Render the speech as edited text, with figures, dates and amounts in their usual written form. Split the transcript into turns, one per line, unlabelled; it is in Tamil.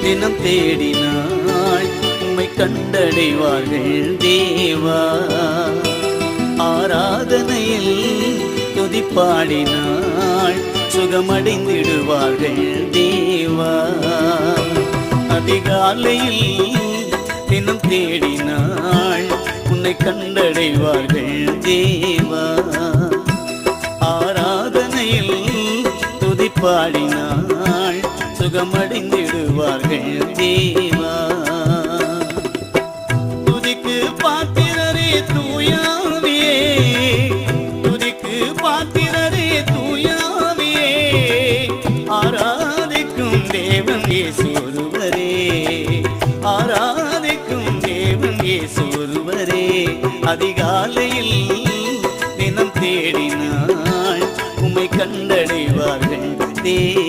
தினம் தேடினாள் உம்மை கண்டடைவார்கள் தேவா. ஆராதனையில் துதிப்பாடினாள் சுகமடைந்திடுவார்கள் தேவா. அதிகாலையில் தினம் தேடினாள் உன்னை கண்டடைவார்கள் தேவா. ஆராதனையில் துதிப்பாடினாள் சுகமடைந்திடுவார்கள் தேவா. துதிக்கு பாத்திரரே தூயாவியே, துதிக்கு பாத்திரரே தூயாவியே, ஆராதிக்கும் தேவன் இயேசு ஒருவரே, ஆராதிக்கும் தேவன் இயேசு ஒருவரே. அதிகாலையில் தினம் தேடினாள் உம்மை கண்டடைவார்கள் தேவா.